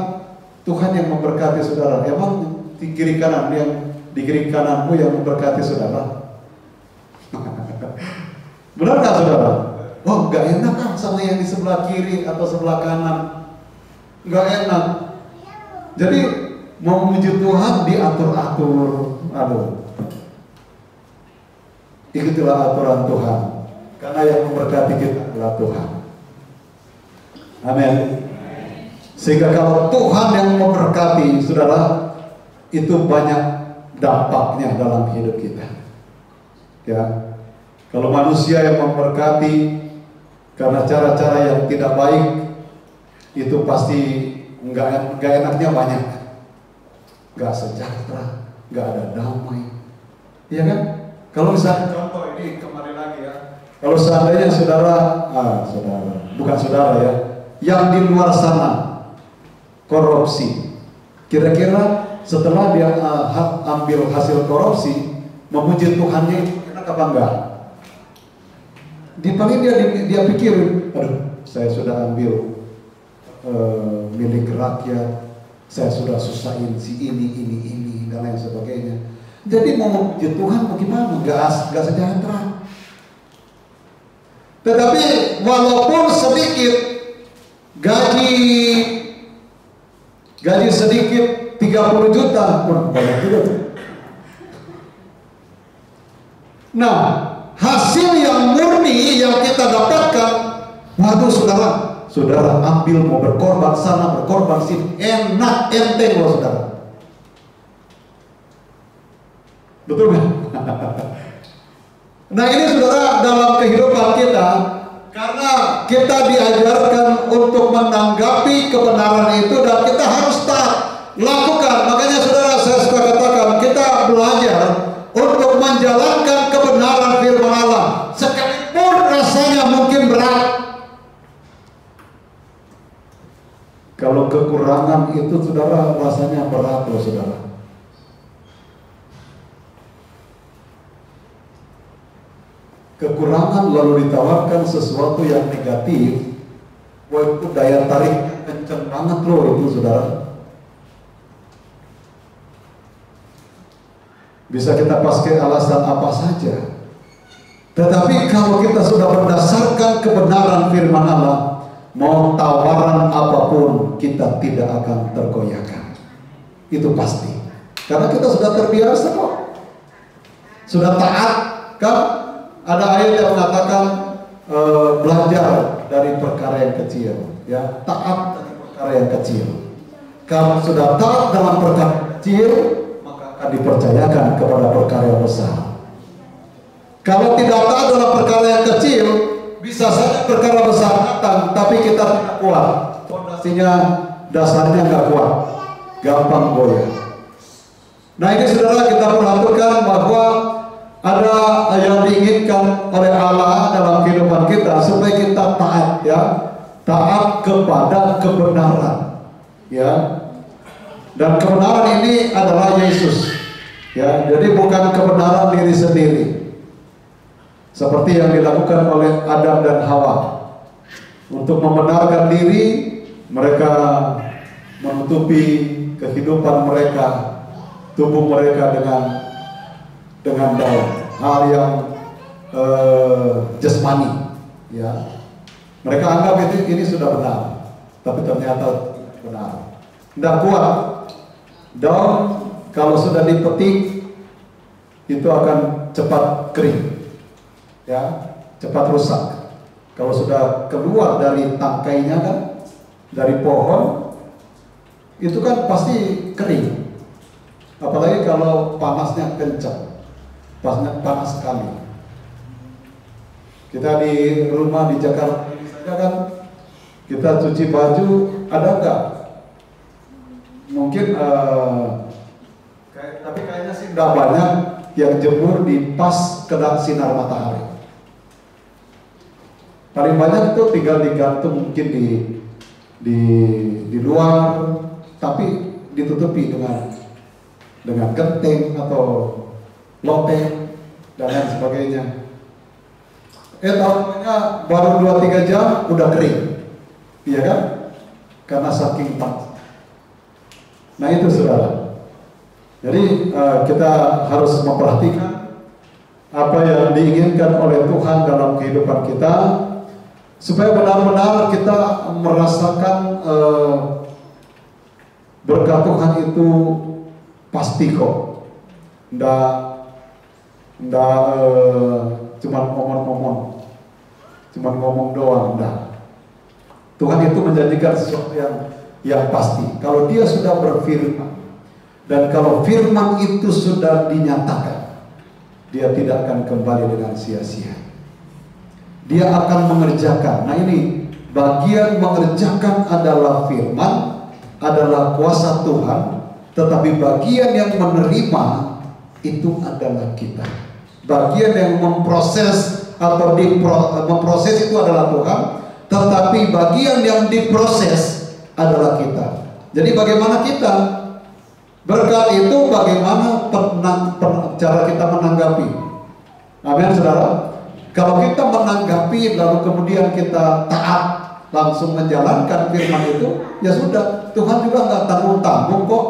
S2: Tuhan yang memberkati saudara. Emang di kiri kanan, yang di kiri kananmu yang memberkati saudara? Benar nggak saudara? Oh, nggak enak sama yang di sebelah kiri atau sebelah kanan. Nggak enak. Jadi mau memuji Tuhan diatur-atur. Aduh. Ikutilah aturan Tuhan, karena yang memberkati kita adalah Tuhan. Amin. Sehingga kalau Tuhan yang memberkati saudara, itu banyak dampaknya dalam hidup kita. Ya. Kalau manusia yang memberkati karena cara-cara yang tidak baik, itu pasti nggak enaknya banyak, nggak sejahtera, nggak ada damai, iya kan? Kalau misalnya contoh ini kemarin lagi ya, kalau seandainya saudara, bukan saudara ya, yang di luar sana korupsi, kira-kira setelah dia ambil hasil korupsi, memuji Tuhannya itu enak apa enggak? Di paling dia pikir, aduh, saya sudah ambil milik rakyat, saya sudah susahin si ini dan lain sebagainya. Jadi mau memuji Tuhan bagaimana? Gak sejahtera. Tetapi walaupun sedikit gaji sedikit 30 juta pun banyak juga. Nah, hasil yang murni yang kita dapatkan, waduh saudara ambil, mau berkorban sana, berkorban sini, enak, enteng loh saudara. Betul kan? Nah ini saudara, dalam kehidupan kita, karena kita diajarkan untuk menanggapi kebenaran itu dan kita harus lakukan. Makanya saudara, saya suka katakan, kita belajar untuk menjalankan kebenaran firman Allah, sekalipun rasanya mungkin berat. Kalau kekurangan itu saudara rasanya berat loh saudara. Kekurangan lalu ditawarkan sesuatu yang negatif, wah itu daya tarik kenceng banget loh itu saudara. Bisa kita pakai alasan apa saja, tetapi kalau kita sudah berdasarkan kebenaran firman Allah, mau tawaran apapun kita tidak akan tergoyahkan. Itu pasti, karena kita sudah terbiasa kok, sudah taat kan. Ada ayat yang mengatakan belajar dari perkara yang kecil, ya, taat dari perkara yang kecil. Kalau sudah taat dalam perkara kecil, maka akan dipercayakan kepada perkara yang besar. Kalau tidak taat dalam perkara yang kecil, bisa saja perkara besar datang, tapi kita tidak kuat. Fondasinya, dasarnya nggak kuat, gampang goyah. Nah ini saudara, kita perhatikan bahwa ada yang diinginkan oleh Allah dalam kehidupan kita supaya kita taat, ya, taat kepada kebenaran, ya. Dan kebenaran ini adalah Yesus, ya. Jadi bukan kebenaran diri sendiri, seperti yang dilakukan oleh Adam dan Hawa. Untuk membenarkan diri, mereka menutupi kehidupan mereka, tubuh mereka dengan daun, hal yang jasmani, ya. Mereka anggap ini sudah benar, tapi ternyata benar. Tidak kuat. Daun kalau sudah dipetik itu akan cepat kering, ya, cepat rusak. Kalau sudah keluar dari tangkainya kan, dari pohon, itu kan pasti kering. Apalagi kalau panasnya kencang, panas sekali. Kita di rumah di Jakarta kan, kita cuci baju, ada nggak? Mungkin tapi kayaknya sih nggak banyak yang jemur di pas kena sinar matahari. Paling banyak itu tinggal digantung mungkin di luar, tapi ditutupi dengan genteng atau loteng dan lain sebagainya. Tahunya baru 2-3 jam udah kering, iya kan? Karena saking panas. Nah itu saudara. Jadi kita harus memperhatikan apa yang diinginkan oleh Tuhan dalam kehidupan kita, supaya benar-benar kita merasakan berkat Tuhan itu pasti kok. Nggak cuma ngomong doang. Nah, Tuhan itu menjanjikan sesuatu yang pasti. Kalau Dia sudah berfirman, dan kalau firman itu sudah dinyatakan, Dia tidak akan kembali dengan sia-sia. Dia akan mengerjakan. Nah ini bagian mengerjakan adalah firman, adalah kuasa Tuhan, tetapi bagian yang menerima itu adalah kita. Bagian yang memproses atau memproses itu adalah Tuhan, tetapi bagian yang diproses adalah kita. Jadi bagaimana kita berkat itu, bagaimana cara kita menanggapi. Amin saudara. Kalau kita menanggapi lalu kemudian kita taat, langsung menjalankan firman itu, ya sudah, Tuhan juga nggak tanggung-tanggung kok.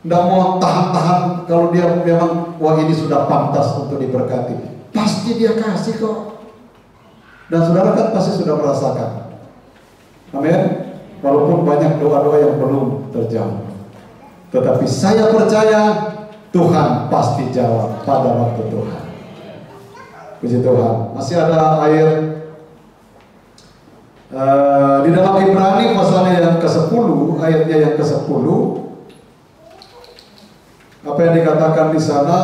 S2: Nggak mau tahan-tahan. Kalau dia memang wah ini sudah pantas untuk diberkati, pasti Dia kasih kok. Dan saudara kan pasti sudah merasakan. Amin. Walaupun banyak doa-doa yang belum terjawab, tetapi saya percaya Tuhan pasti jawab pada waktu Tuhan. Puji Tuhan. Masih ada ayat di dalam Ibrani pasalnya yang ke-10, ayatnya yang ke-10. Apa yang dikatakan di sana?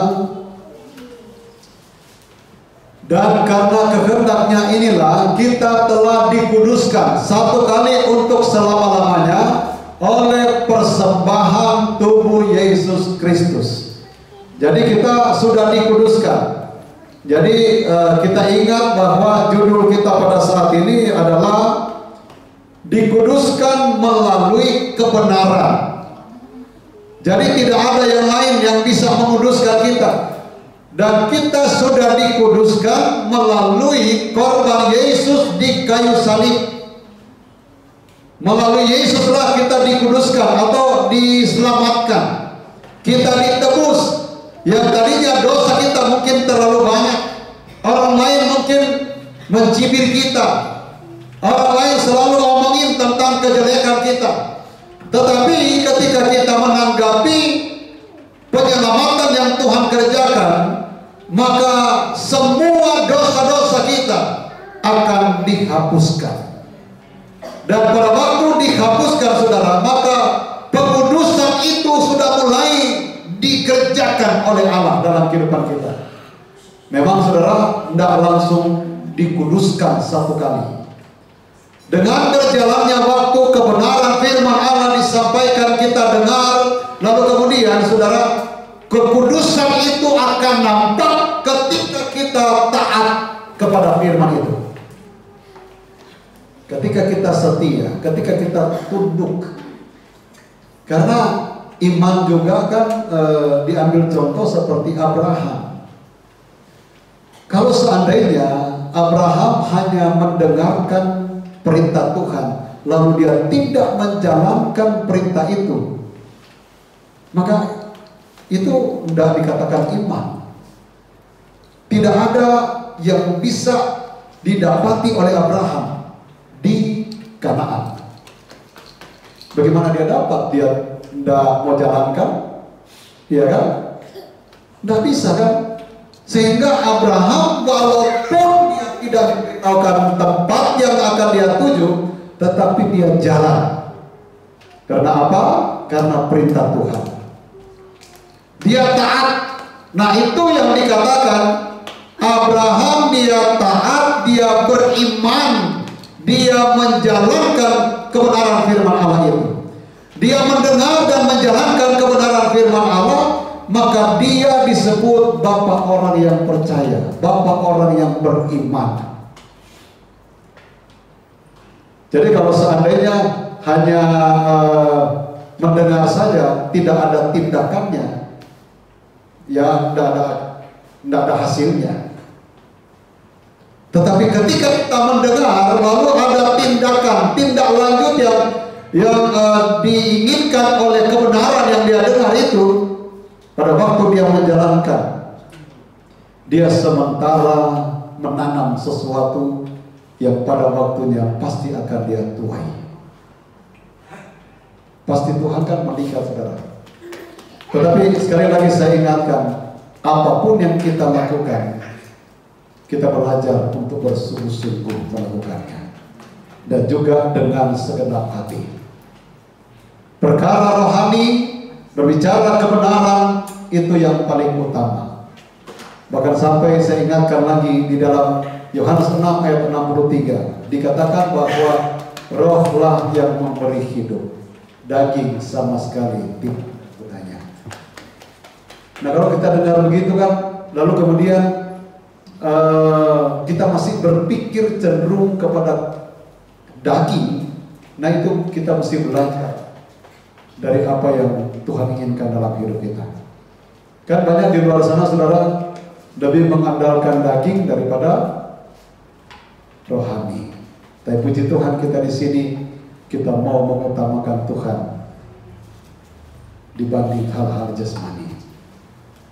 S2: Dan karena kehendaknya inilah kita telah dikuduskan satu kali untuk selama-lamanya oleh persembahan tubuh Yesus Kristus. Jadi kita sudah dikuduskan. Jadi kita ingat bahwa judul kita pada saat ini adalah dikuduskan melalui kebenaran. Jadi tidak ada yang lain yang bisa menguduskan kita. Dan kita sudah dikuduskan melalui korban Yesus di kayu salib. Melalui Yesuslah kita dikuduskan atau diselamatkan. Kita ditebus. Yang tadinya dosa kita mungkin terlalu banyak. Orang lain mungkin mencibir kita. Orang lain selalu ngomongin tentang kejelekan kita. Tetapi ketika kita menanggapi penyelamatan yang Tuhan kerjakan, maka semua dosa-dosa kita akan dihapuskan. Dan pada waktu dihapuskan saudara, maka pengudusan itu sudah mulai dikerjakan oleh Allah dalam kehidupan kita. Memang saudara tidak langsung
S3: dikuduskan satu kali. Dengan berjalannya waktu, kebenaran firman Allah disampaikan, kita dengar, lalu kemudian saudara, kekudusan itu akan nampak ketika kita taat kepada firman itu. Ketika kita setia, ketika kita tunduk. Karena iman juga kan diambil contoh seperti Abraham. Kalau seandainya Abraham hanya mendengarkan perintah Tuhan, lalu dia tidak menjalankan perintah itu, maka itu tidak dikatakan iman. Tidak ada yang bisa didapati oleh Abraham di Kanaan. Bagaimana dia dapat? Dia tidak mau jalankan, ya kan? Tidak bisa kan? Sehingga Abraham walaupun dia tidak diberitahukan tempat yang akan dia tuju, tetapi dia jalan. Karena apa? Karena perintah Tuhan. Dia taat. Nah, itu yang dikatakan Abraham, dia taat, dia beriman, dia menjalankan kebenaran firman Allah itu. Dia mendengar dan menjalankan kebenaran firman Allah, maka dia disebut bapak orang yang percaya, bapak orang yang beriman. Jadi kalau seandainya hanya mendengar saja, tidak ada tindakannya, ya tidak ada hasilnya. Tetapi ketika kita mendengar, lalu ada tindak lanjut yang diinginkan oleh kebenaran yang dia dengar itu, pada waktu dia menjalankan, dia sementara menanam sesuatu yang pada waktunya pasti akan dia tuai. Pasti Tuhan kan melihat, saudara. Tetapi sekali lagi saya ingatkan, apapun yang kita lakukan, kita belajar untuk bersungguh-sungguh melakukannya, dan juga dengan segenap hati. Perkara rohani, berbicara kebenaran, itu yang paling utama. Bahkan sampai saya ingatkan lagi di dalam Yohanes 6 ayat 63 dikatakan bahwa rohlah yang memberi hidup, daging sama sekali tidak gunanya. Nah, kalau kita dengar begitu kan, lalu kemudian kita masih berpikir cenderung kepada daging. Nah, itu kita mesti belajar dari apa yang Tuhan inginkan dalam hidup kita. Kan banyak di luar sana, saudara, lebih mengandalkan daging daripada rohani. Tapi puji Tuhan, kita di sini kita mau mengutamakan Tuhan dibanding hal-hal jasmani.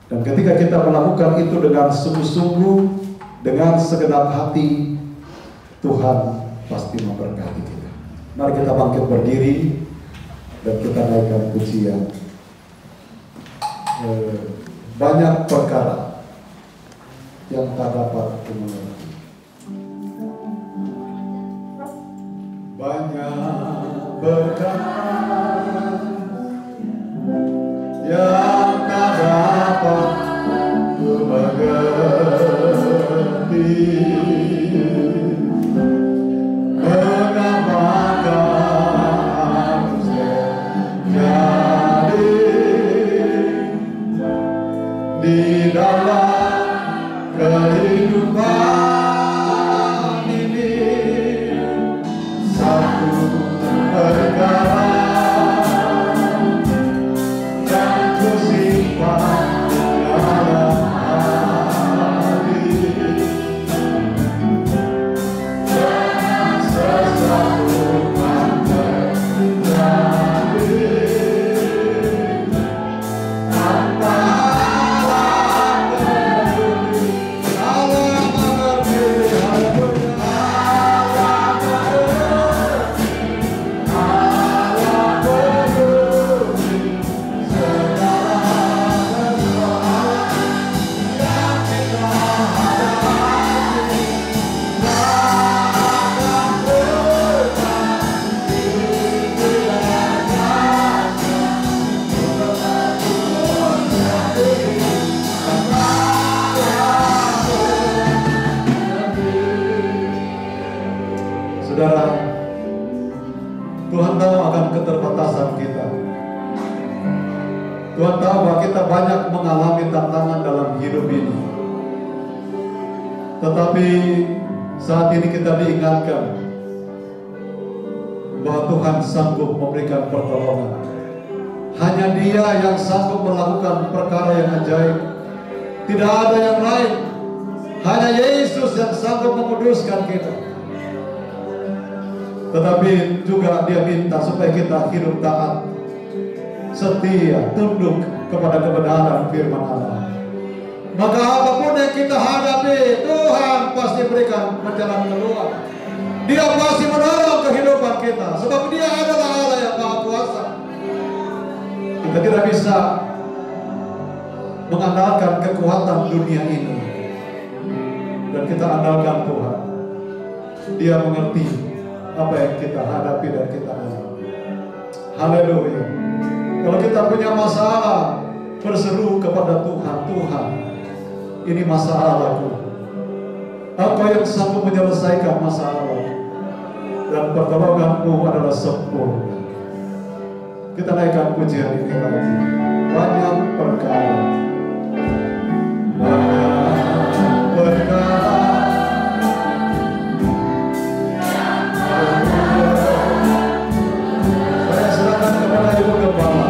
S3: Dan ketika kita melakukan itu dengan sungguh-sungguh, dengan segenap hati, Tuhan pasti memberkati kita. Mari kita bangkit berdiri dan kita naikkan pujian. Banyak perkara yang tak dapat dimengerti. Banyak perkara yang tak dapat dimengerti. Di dalam kehidupan ini, satu perkara yang kusimpan dalam hati,
S2: tahu akan keterbatasan kita. Tuhan tahu bahwa kita banyak mengalami tantangan dalam hidup ini. Tetapi saat ini kita diingatkan bahwa Tuhan sanggup memberikan pertolongan. Hanya Dia yang sanggup melakukan perkara yang ajaib. Tidak ada yang lain. Hanya Yesus yang sanggup menguduskan kita. Tetapi juga Dia minta supaya kita hidup taat, setia, tunduk kepada kebenaran firman Allah. Maka apapun yang kita hadapi, Tuhan pasti berikan jalan keluar. Dia pasti menolong kehidupan kita, sebab Dia adalah Allah yang Maha Kuasa. Kita tidak bisa mengandalkan kekuatan dunia ini, dan kita andalkan Tuhan. Dia mengerti apa yang kita hadapi dan kita alami. Haleluya. Kalau kita punya masalah, berseru kepada Tuhan. Tuhan, ini masalahku. Apa yang sanggup menyelesaikan masalah, dan pertolonganmu adalah sempurna. Kita naikkan pujian ini lagi. Banyak perkara, banyak perkara. Saya serahkan kepada Ibu Gembala.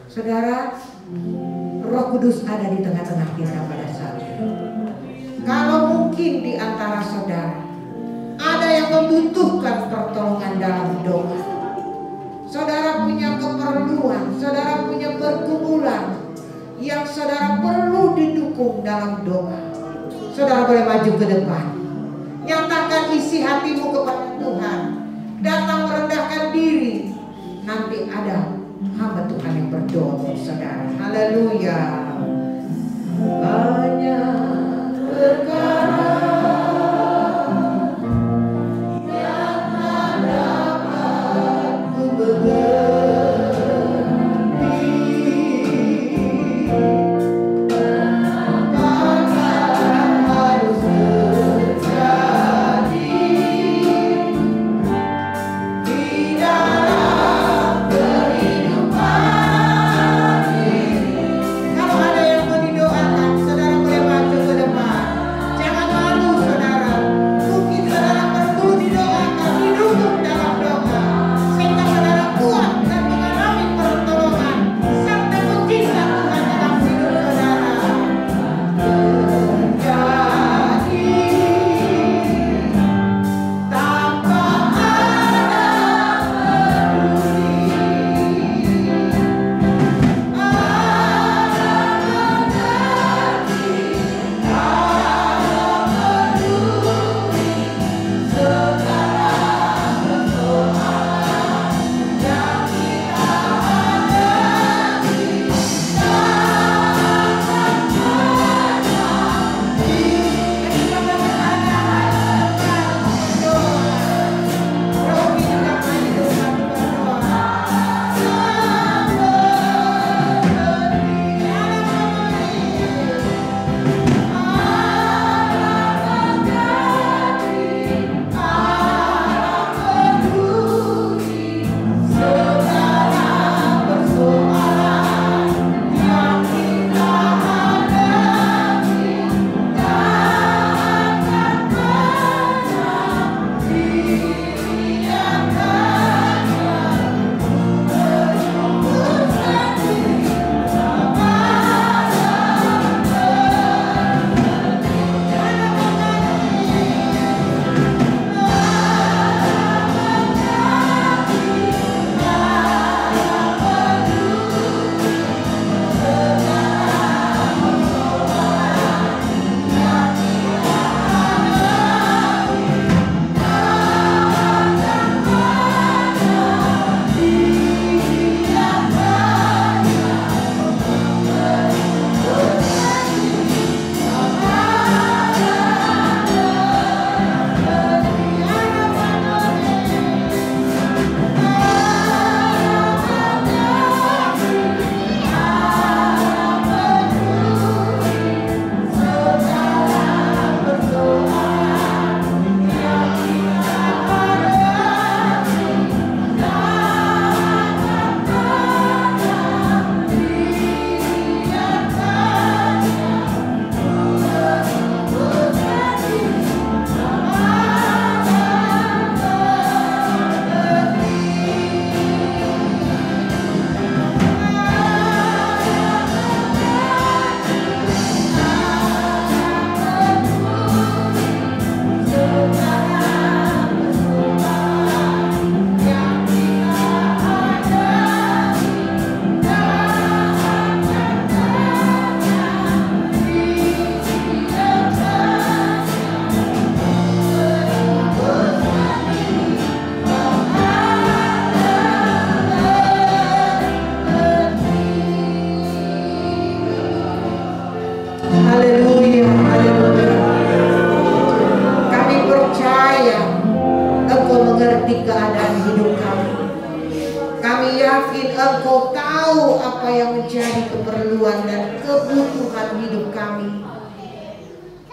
S4: Saudara, Roh Kudus ada di tengah-tengah kita pada saat ini. Kalau mungkin di antara saudara ada yang membutuhkan pertolongan dalam doa, saudara punya keperluan, saudara punya pergumulan yang saudara perlu didukung dalam doa, saudara boleh maju ke depan, nyatakan isi hatimu kepada Tuhan, datang merendahkan diri. Nanti ada hamba Tuhan yang berdoa untuk saudara. Haleluya. Banyak perkara yang tak dapat ku mengerti, apakah harus terjadi di dalam kehidupan ini. mengerti keadaan hidup kami. Kami yakin Engkau tahu apa yang menjadi keperluan dan kebutuhan hidup kami.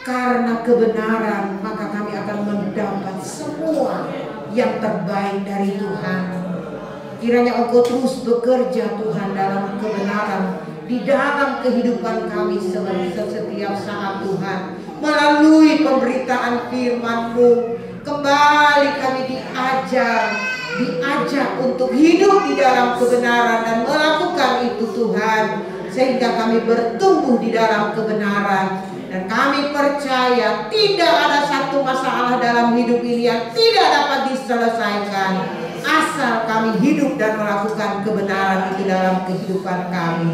S4: Karena kebenaran, maka kami akan mendapat semua yang terbaik dari Tuhan. Kiranya Engkau terus bekerja Tuhan dalam kebenaran di dalam kehidupan kami setiap saat Tuhan. Melalui pemberitaan firman-Mu, kembali kami diajak untuk hidup di dalam kebenaran dan melakukan itu Tuhan, sehingga kami bertumbuh di dalam kebenaran. Dan kami percaya tidak ada satu masalah dalam hidup ini yang tidak dapat diselesaikan asal kami hidup dan melakukan kebenaran itu dalam kehidupan kami.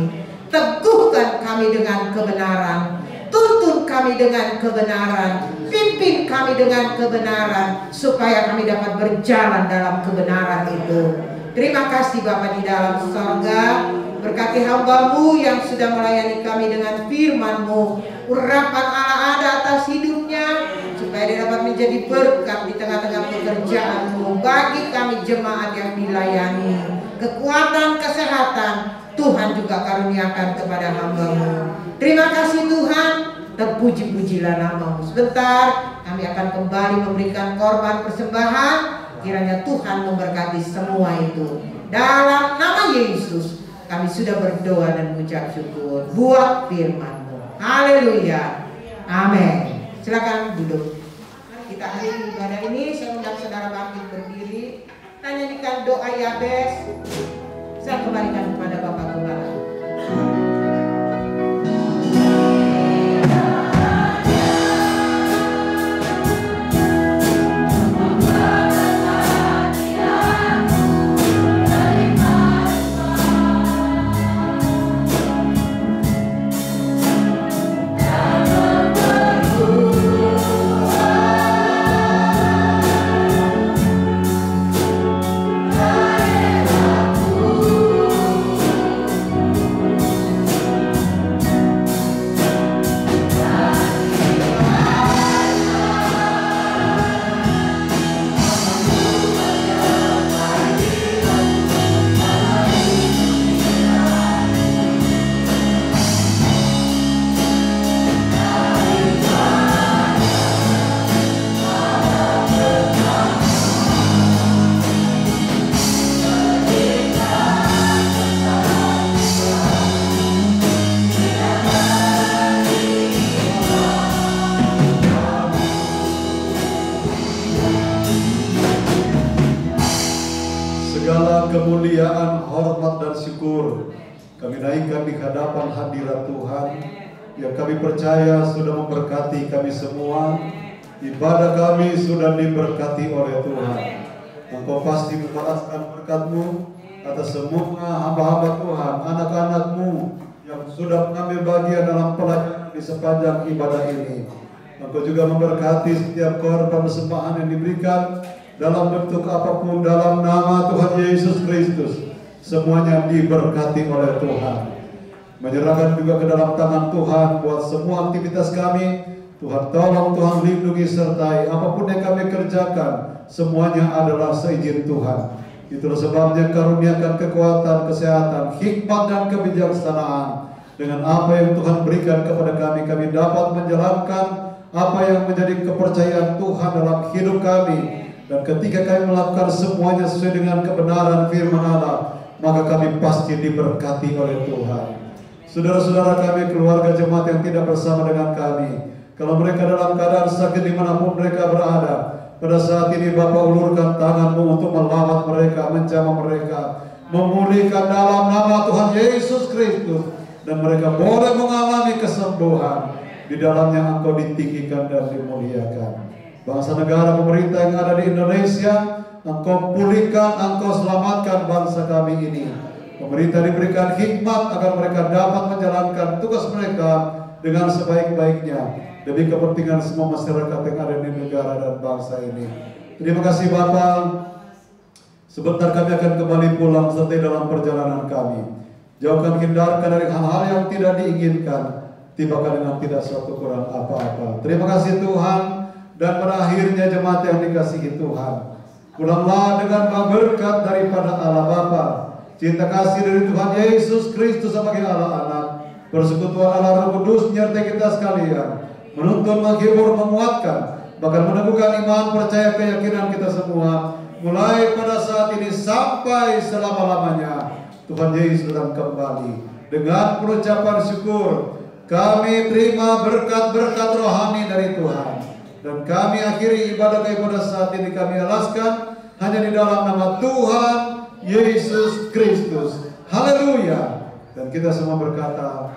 S4: Teguhkan kami dengan kebenaran, tuntun kami dengan kebenaran, pimpin kami dengan kebenaran, supaya kami dapat berjalan dalam kebenaran itu. Terima kasih Bapa di dalam sorga. Berkati hamba-Mu yang sudah melayani kami dengan firman-Mu. Urapan Allah ada atas hidupnya, supaya dia dapat menjadi berkat di tengah-tengah pekerjaan-Mu bagi kami jemaat yang dilayani. Kekuatan, kesehatan Tuhan juga karuniakan kepada hamba-Mu. Terima kasih Tuhan, terpuji-pujilah nama-Mu. Sebentar kami akan kembali memberikan korban persembahan. Kiranya Tuhan memberkati semua itu. Dalam nama Yesus kami sudah berdoa dan mengucap syukur buat firman-Mu. Haleluya. Amin. Silakan duduk. Kita akhiri ibadah ini. Saya undang saudara bangkit berdiri. Kita nyanyikan doa Yabes. Saya kembalikan kepada Bapak Gembala.
S2: Kemuliaan, hormat dan syukur kami naikkan di hadapan hadirat Tuhan yang kami percaya sudah memberkati kami semua. Ibadah kami sudah diberkati oleh Tuhan. Engkau pasti membalaskan berkat-Mu atas semua hamba-hamba Tuhan, anak-anak-Mu yang sudah mengambil bagian dalam pelayanan di sepanjang ibadah ini. Engkau juga memberkati setiap korban persembahan yang diberikan dalam bentuk apapun, dalam nama Tuhan Yesus Kristus. Semuanya diberkati oleh Tuhan. Menyerahkan juga ke dalam tangan Tuhan buat semua aktivitas kami. Tuhan tolong, Tuhan lindungi sertai apapun yang kami kerjakan, semuanya adalah seizin Tuhan. Itulah sebabnya karuniakan kekuatan, kesehatan, hikmat dan kebijaksanaan. Dengan apa yang Tuhan berikan kepada kami, kami dapat menjalankan apa yang menjadi kepercayaan Tuhan dalam hidup kami. Dan ketika kami melakukan semuanya sesuai dengan kebenaran firman Allah, maka kami pasti diberkati oleh Tuhan. Saudara-saudara kami, keluarga jemaat yang tidak bersama dengan kami, kalau mereka dalam keadaan sakit dimanapun mereka berada, pada saat ini Bapa ulurkan tangan-Mu untuk melawat mereka, menjamah mereka, memulihkan dalam nama Tuhan Yesus Kristus, dan mereka boleh mengalami kesembuhan. Di dalamnya Engkau ditinggikan dan dimuliakan. Bangsa negara pemerintah yang ada di Indonesia, Engkau pulihkan, Engkau selamatkan bangsa kami ini. Pemerintah diberikan hikmat agar mereka dapat menjalankan tugas mereka dengan sebaik-baiknya demi kepentingan semua masyarakat yang ada di negara dan bangsa ini. Terima kasih Bapa. Sebentar kami akan kembali pulang serta dalam perjalanan kami. Jauhkan, hindarkan dari hal-hal yang tidak diinginkan, tibakan dengan tidak suatu kurang apa-apa. Terima kasih Tuhan. Dan pada akhirnya jemaat yang dikasihi Tuhan, Pulanglah dengan berkat daripada Allah Bapa, cinta kasih dari Tuhan Yesus Kristus sebagai Allah Anak, persekutuan Allah Roh Kudus menyertai kita sekalian, menuntun, menghibur, menguatkan, bahkan meneguhkan iman, percaya, keyakinan kita semua, mulai pada saat ini sampai selama-lamanya. Tuhan Yesus datang kembali. Dengan pengucapan syukur, kami terima berkat-berkat rohani dari Tuhan. Dan kami akhiri ibadah saat ini kami alaskan hanya di dalam nama Tuhan Yesus Kristus. Haleluya. Dan kita semua berkata,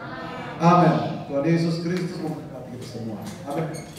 S2: amin. Tuhan Yesus Kristus memberkati kita semua. Amin.